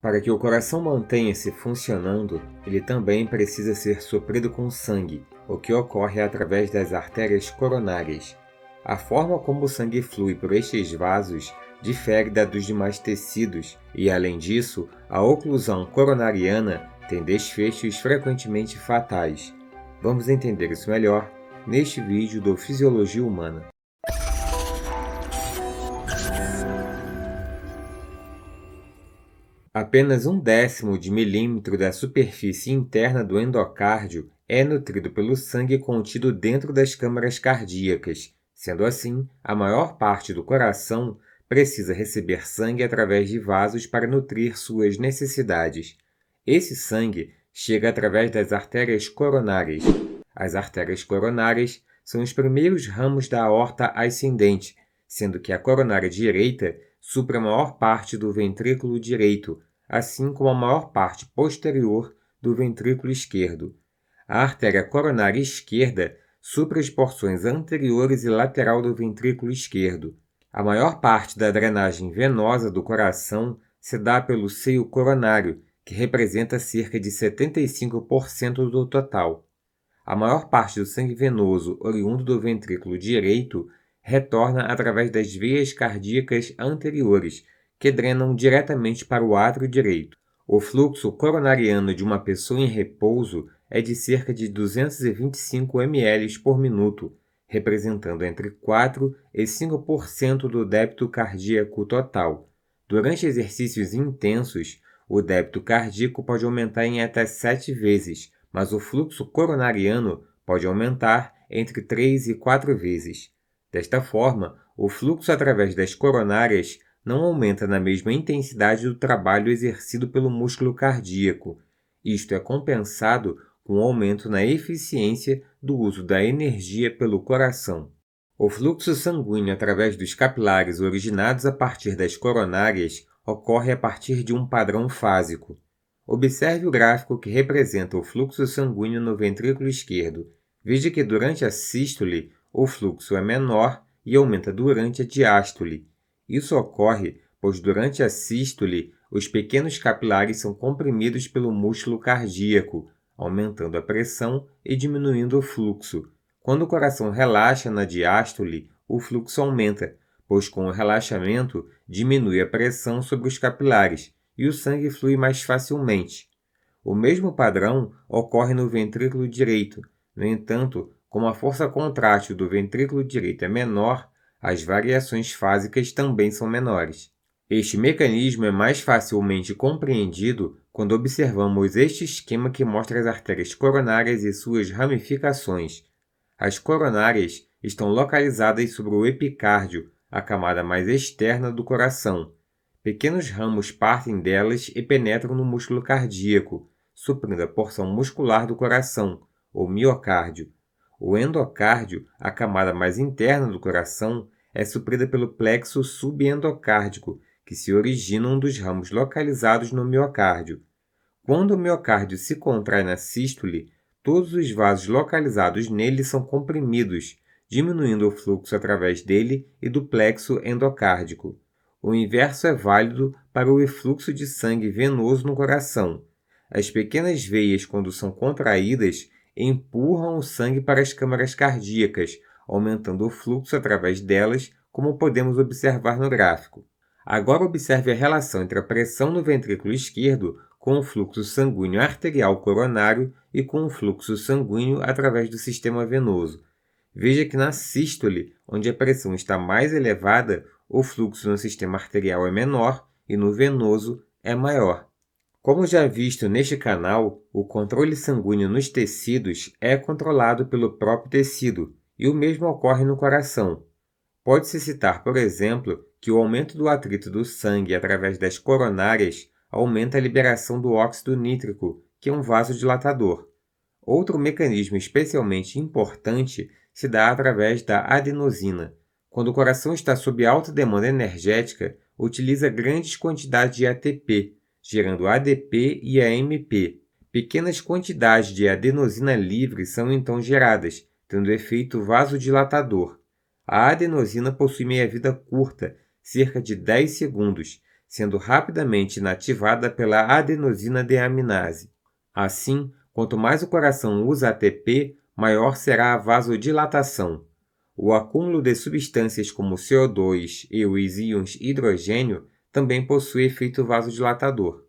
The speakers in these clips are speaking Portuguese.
Para que o coração mantenha-se funcionando, ele também precisa ser suprido com sangue, o que ocorre através das artérias coronárias. A forma como o sangue flui por estes vasos difere da dos demais tecidos e, além disso, a oclusão coronariana tem desfechos frequentemente fatais. Vamos entender isso melhor neste vídeo do Fisiologia Humana. Apenas 1/10 de milímetro da superfície interna do endocárdio é nutrido pelo sangue contido dentro das câmaras cardíacas. Sendo assim, a maior parte do coração precisa receber sangue através de vasos para nutrir suas necessidades. Esse sangue chega através das artérias coronárias. As artérias coronárias são os primeiros ramos da aorta ascendente, sendo que a coronária direita supre a maior parte do ventrículo direito, assim como a maior parte posterior do ventrículo esquerdo. A artéria coronária esquerda supre as porções anteriores e lateral do ventrículo esquerdo. A maior parte da drenagem venosa do coração se dá pelo seio coronário, que representa cerca de 75% do total. A maior parte do sangue venoso oriundo do ventrículo direito retorna através das veias cardíacas anteriores, que drenam diretamente para o átrio direito. O fluxo coronariano de uma pessoa em repouso é de cerca de 225 ml por minuto, representando entre 4 e 5% do débito cardíaco total. Durante exercícios intensos, o débito cardíaco pode aumentar em até 7 vezes, mas o fluxo coronariano pode aumentar entre 3 e 4 vezes. Desta forma, o fluxo através das coronárias não aumenta na mesma intensidade do trabalho exercido pelo músculo cardíaco. Isto é compensado com um aumento na eficiência do uso da energia pelo coração. O fluxo sanguíneo através dos capilares originados a partir das coronárias ocorre a partir de um padrão fásico. Observe o gráfico que representa o fluxo sanguíneo no ventrículo esquerdo. Veja que durante a sístole, o fluxo é menor e aumenta durante a diástole. Isso ocorre pois durante a sístole, os pequenos capilares são comprimidos pelo músculo cardíaco, aumentando a pressão e diminuindo o fluxo. Quando o coração relaxa na diástole, o fluxo aumenta, pois com o relaxamento diminui a pressão sobre os capilares e o sangue flui mais facilmente. O mesmo padrão ocorre no ventrículo direito. No entanto, como a força contrátil do ventrículo direito é menor, as variações fásicas também são menores. Este mecanismo é mais facilmente compreendido quando observamos este esquema que mostra as artérias coronárias e suas ramificações. As coronárias estão localizadas sobre o epicárdio, a camada mais externa do coração. Pequenos ramos partem delas e penetram no músculo cardíaco, suprindo a porção muscular do coração, o miocárdio. O endocárdio, a camada mais interna do coração, é suprida pelo plexo subendocárdico, que se originam dos ramos localizados no miocárdio. Quando o miocárdio se contrai na sístole, todos os vasos localizados nele são comprimidos, diminuindo o fluxo através dele e do plexo endocárdico. O inverso é válido para o efluxo de sangue venoso no coração. As pequenas veias, quando são contraídas, empurram o sangue para as câmaras cardíacas, aumentando o fluxo através delas, como podemos observar no gráfico. Agora observe a relação entre a pressão no ventrículo esquerdo com o fluxo sanguíneo arterial coronário e com o fluxo sanguíneo através do sistema venoso. Veja que na sístole, onde a pressão está mais elevada, o fluxo no sistema arterial é menor e no venoso é maior. Como já visto neste canal, o controle sanguíneo nos tecidos é controlado pelo próprio tecido, e o mesmo ocorre no coração. Pode-se citar, por exemplo, que o aumento do atrito do sangue através das coronárias aumenta a liberação do óxido nítrico, que é um vasodilatador. Outro mecanismo especialmente importante se dá através da adenosina. Quando o coração está sob alta demanda energética, utiliza grandes quantidades de ATP, gerando ADP e AMP. Pequenas quantidades de adenosina livre são então geradas, tendo efeito vasodilatador. A adenosina possui meia-vida curta, cerca de 10 segundos, sendo rapidamente inativada pela adenosina deaminase. Assim, quanto mais o coração usa ATP, maior será a vasodilatação. O acúmulo de substâncias como CO2 e os íons hidrogênio também possui efeito vasodilatador.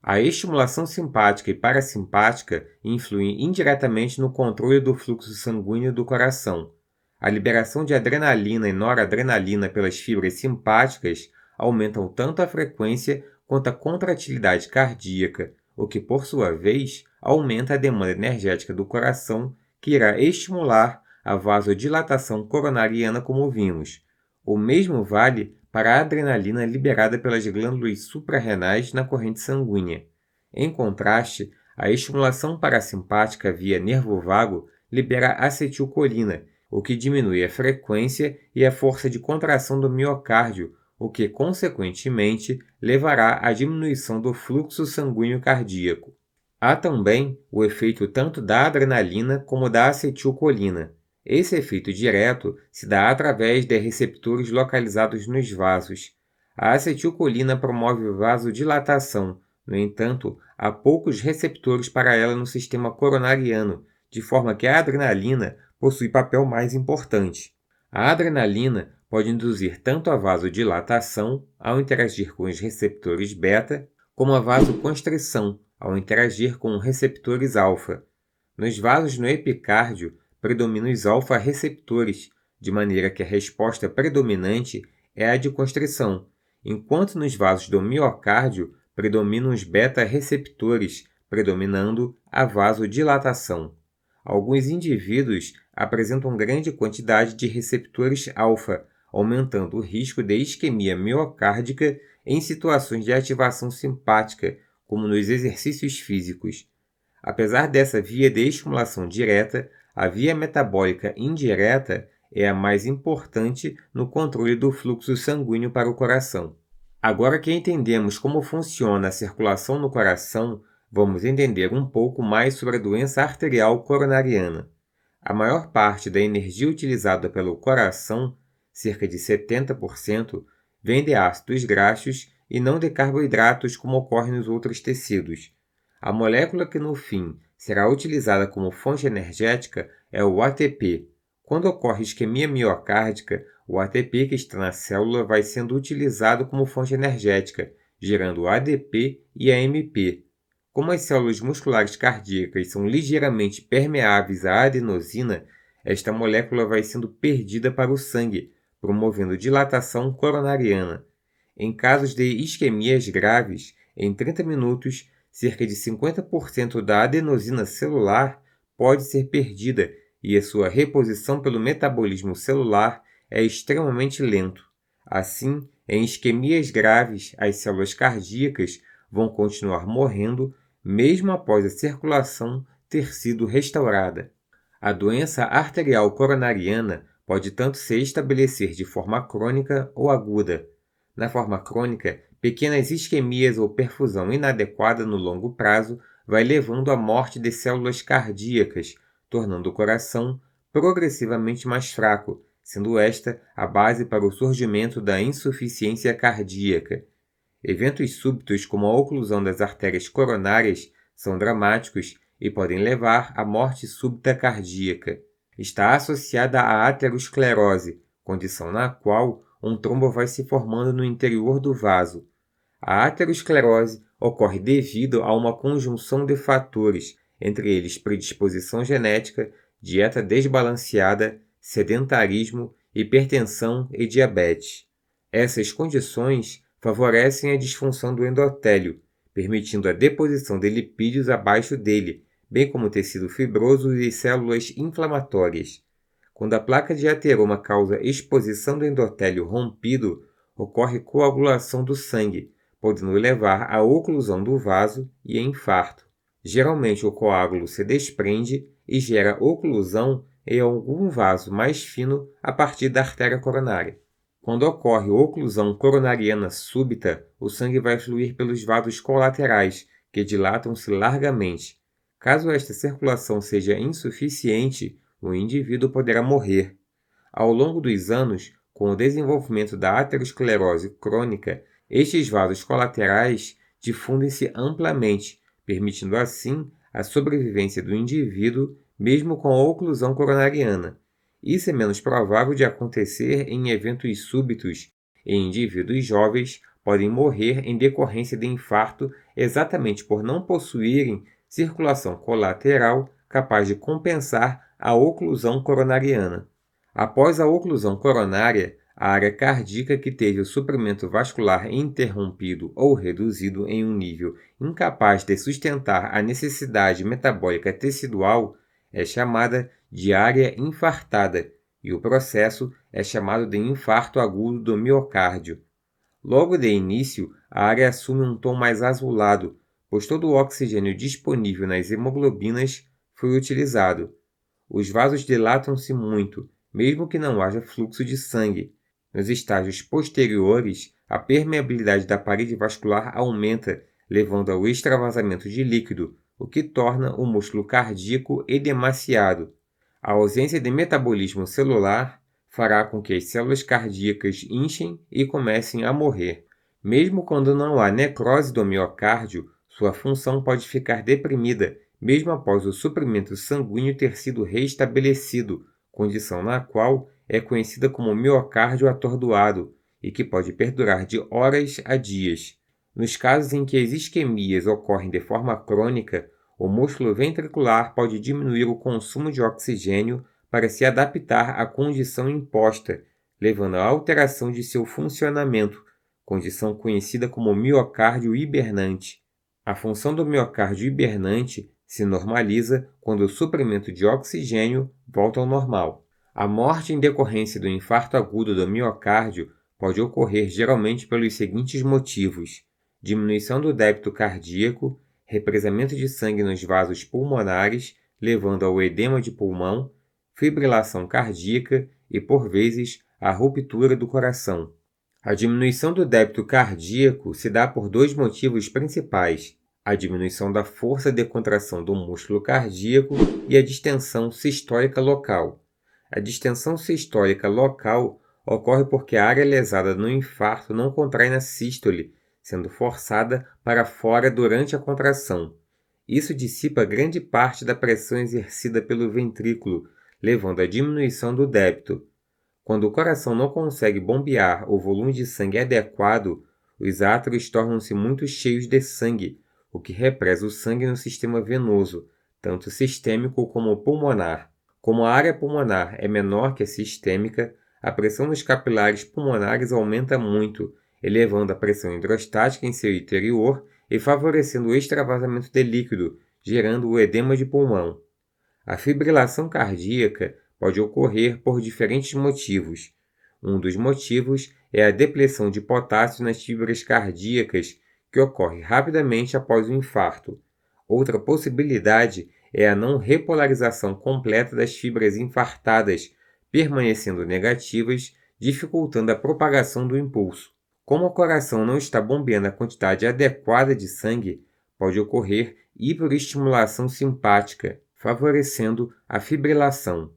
A estimulação simpática e parasimpática influem indiretamente no controle do fluxo sanguíneo do coração. A liberação de adrenalina e noradrenalina pelas fibras simpáticas aumentam tanto a frequência quanto a contratilidade cardíaca, o que, por sua vez, aumenta a demanda energética do coração, que irá estimular a vasodilatação coronariana, como vimos. O mesmo vale para a adrenalina liberada pelas glândulas suprarrenais na corrente sanguínea. Em contraste, a estimulação parasimpática via nervo vago libera acetilcolina, o que diminui a frequência e a força de contração do miocárdio, o que, consequentemente, levará à diminuição do fluxo sanguíneo cardíaco. Há também o efeito tanto da adrenalina como da acetilcolina. Esse efeito direto se dá através de receptores localizados nos vasos. A acetilcolina promove vasodilatação, no entanto, há poucos receptores para ela no sistema coronariano, de forma que a adrenalina possui papel mais importante. A adrenalina pode induzir tanto a vasodilatação, ao interagir com os receptores beta, como a vasoconstrição, ao interagir com receptores alfa. Nos vasos no epicárdio, predominam os alfa-receptores, de maneira que a resposta predominante é a de constrição, enquanto nos vasos do miocárdio predominam os beta-receptores, predominando a vasodilatação. Alguns indivíduos apresentam grande quantidade de receptores alfa, aumentando o risco de isquemia miocárdica em situações de ativação simpática, como nos exercícios físicos. Apesar dessa via de estimulação direta, a via metabólica indireta é a mais importante no controle do fluxo sanguíneo para o coração. Agora que entendemos como funciona a circulação no coração, vamos entender um pouco mais sobre a doença arterial coronariana. A maior parte da energia utilizada pelo coração, cerca de 70%, vem de ácidos graxos e não de carboidratos, como ocorre nos outros tecidos. A molécula que no fim será utilizada como fonte energética é o ATP. Quando ocorre isquemia miocárdica, o ATP que está na célula vai sendo utilizado como fonte energética, gerando ADP e AMP. Como as células musculares cardíacas são ligeiramente permeáveis à adenosina, esta molécula vai sendo perdida para o sangue, promovendo dilatação coronariana. Em casos de isquemias graves, em 30 minutos, cerca de 50% da adenosina celular pode ser perdida e a sua reposição pelo metabolismo celular é extremamente lento. Assim, em isquemias graves, as células cardíacas vão continuar morrendo mesmo após a circulação ter sido restaurada. A doença arterial coronariana pode tanto se estabelecer de forma crônica ou aguda. Na forma crônica, pequenas isquemias ou perfusão inadequada no longo prazo vai levando à morte de células cardíacas, tornando o coração progressivamente mais fraco, sendo esta a base para o surgimento da insuficiência cardíaca. Eventos súbitos como a oclusão das artérias coronárias são dramáticos e podem levar à morte súbita cardíaca. Está associada à aterosclerose, condição na qual um trombo vai se formando no interior do vaso. A aterosclerose ocorre devido a uma conjunção de fatores, entre eles predisposição genética, dieta desbalanceada, sedentarismo, hipertensão e diabetes. Essas condições favorecem a disfunção do endotélio, permitindo a deposição de lipídios abaixo dele, bem como tecido fibroso e células inflamatórias. Quando a placa de ateroma causa exposição do endotélio rompido, ocorre coagulação do sangue, podendo levar à oclusão do vaso e a infarto. Geralmente o coágulo se desprende e gera oclusão em algum vaso mais fino a partir da artéria coronária. Quando ocorre oclusão coronariana súbita, o sangue vai fluir pelos vasos colaterais, que dilatam-se largamente. Caso esta circulação seja insuficiente, o indivíduo poderá morrer. Ao longo dos anos, com o desenvolvimento da aterosclerose crônica, Estes vasos colaterais difundem-se amplamente, permitindo assim a sobrevivência do indivíduo mesmo com a oclusão coronariana. Isso é menos provável de acontecer em eventos súbitos e indivíduos jovens podem morrer em decorrência de infarto exatamente por não possuírem circulação colateral capaz de compensar a oclusão coronariana. Após a oclusão coronária, a área cardíaca que teve o suprimento vascular interrompido ou reduzido em um nível incapaz de sustentar a necessidade metabólica tecidual é chamada de área infartada e o processo é chamado de infarto agudo do miocárdio. Logo de início, a área assume um tom mais azulado, pois todo o oxigênio disponível nas hemoglobinas foi utilizado. Os vasos dilatam-se muito, mesmo que não haja fluxo de sangue. Nos estágios posteriores, a permeabilidade da parede vascular aumenta, levando ao extravasamento de líquido, o que torna o músculo cardíaco edemaciado. A ausência de metabolismo celular fará com que as células cardíacas inchem e comecem a morrer. Mesmo quando não há necrose do miocárdio, sua função pode ficar deprimida, mesmo após o suprimento sanguíneo ter sido restabelecido, condição na qual é conhecida como miocárdio atordoado e que pode perdurar de horas a dias. Nos casos em que as isquemias ocorrem de forma crônica, o músculo ventricular pode diminuir o consumo de oxigênio para se adaptar à condição imposta, levando à alteração de seu funcionamento, condição conhecida como miocárdio hibernante. A função do miocárdio hibernante se normaliza quando o suprimento de oxigênio volta ao normal. A morte em decorrência do infarto agudo do miocárdio pode ocorrer geralmente pelos seguintes motivos: diminuição do débito cardíaco, represamento de sangue nos vasos pulmonares, levando ao edema de pulmão, fibrilação cardíaca e, por vezes, a ruptura do coração. A diminuição do débito cardíaco se dá por dois motivos principais: a diminuição da força de contração do músculo cardíaco e a distensão sistólica local. A distensão sistólica local ocorre porque a área lesada no infarto não contrai na sístole, sendo forçada para fora durante a contração. Isso dissipa grande parte da pressão exercida pelo ventrículo, levando à diminuição do débito. Quando o coração não consegue bombear o volume de sangue adequado, os átrios tornam-se muito cheios de sangue, o que represa o sangue no sistema venoso, tanto sistêmico como pulmonar. Como a área pulmonar é menor que a sistêmica, a pressão nos capilares pulmonares aumenta muito, elevando a pressão hidrostática em seu interior e favorecendo o extravasamento de líquido, gerando o edema de pulmão. A fibrilação cardíaca pode ocorrer por diferentes motivos. Um dos motivos é a depleção de potássio nas fibras cardíacas, que ocorre rapidamente após o infarto. Outra possibilidade é a não repolarização completa das fibras infartadas, permanecendo negativas, dificultando a propagação do impulso. Como o coração não está bombeando a quantidade adequada de sangue, pode ocorrer hiperestimulação simpática, favorecendo a fibrilação.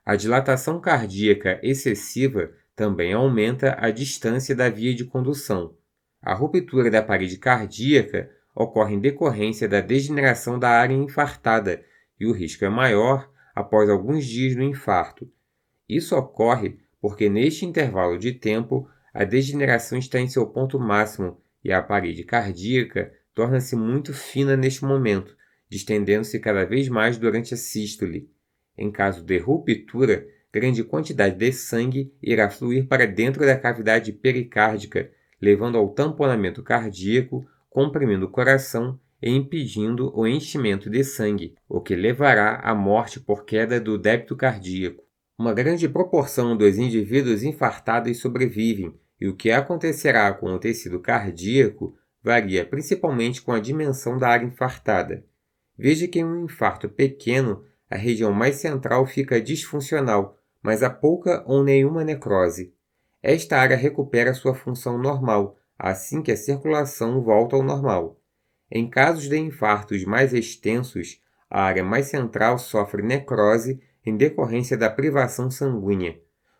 A dilatação cardíaca excessiva também aumenta a distância da via de condução. A ruptura da parede cardíaca ocorre em decorrência da degeneração da área infartada e o risco é maior após alguns dias do infarto. Isso ocorre porque neste intervalo de tempo a degeneração está em seu ponto máximo e a parede cardíaca torna-se muito fina neste momento, distendendo-se cada vez mais durante a sístole. Em caso de ruptura, grande quantidade de sangue irá fluir para dentro da cavidade pericárdica, levando ao tamponamento cardíaco, comprimindo o coração e impedindo o enchimento de sangue, o que levará à morte por queda do débito cardíaco. Uma grande proporção dos indivíduos infartados sobrevivem, e o que acontecerá com o tecido cardíaco varia principalmente com a dimensão da área infartada. Veja que em um infarto pequeno, a região mais central fica disfuncional, mas há pouca ou nenhuma necrose. Esta área recupera sua função normal, assim que a circulação volta ao normal. Em casos de infartos mais extensos, a área mais central sofre necrose em decorrência da privação sanguínea.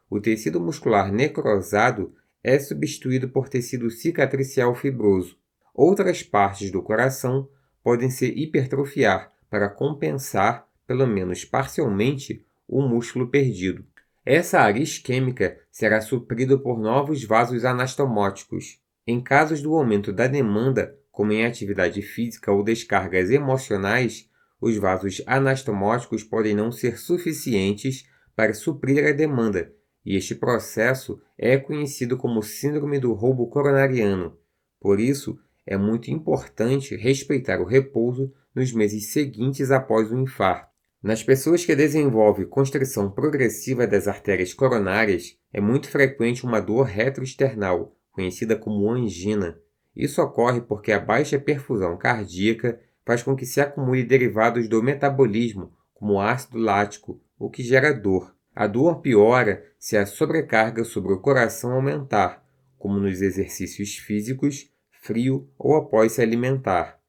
O tecido muscular necrosado é substituído por tecido cicatricial fibroso. Outras partes do coração podem se hipertrofiar para compensar, pelo menos parcialmente, o músculo perdido. Essa área isquêmica será suprida por novos vasos anastomóticos. Em casos do aumento da demanda, como em atividade física ou descargas emocionais, os vasos anastomóticos podem não ser suficientes para suprir a demanda, e este processo é conhecido como síndrome do roubo coronariano. Por isso, é muito importante respeitar o repouso nos meses seguintes após o infarto. Nas pessoas que desenvolvem constrição progressiva das artérias coronárias, é muito frequente uma dor retroesternal, conhecida como angina. Isso ocorre porque a baixa perfusão cardíaca faz com que se acumule derivados do metabolismo, como ácido lático, o que gera dor. A dor piora se a sobrecarga sobre o coração aumentar, como nos exercícios físicos, frio ou após se alimentar.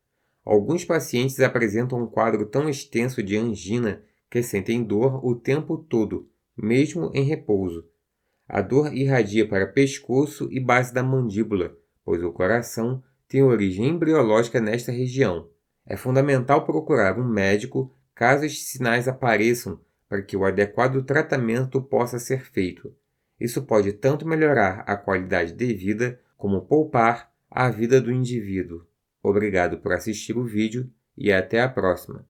Alguns pacientes apresentam um quadro tão extenso de angina que sentem dor o tempo todo, mesmo em repouso. A dor irradia para pescoço e base da mandíbula, pois o coração tem origem embriológica nesta região. É fundamental procurar um médico caso estes sinais apareçam para que o adequado tratamento possa ser feito. Isso pode tanto melhorar a qualidade de vida como poupar a vida do indivíduo. Obrigado por assistir o vídeo e até a próxima.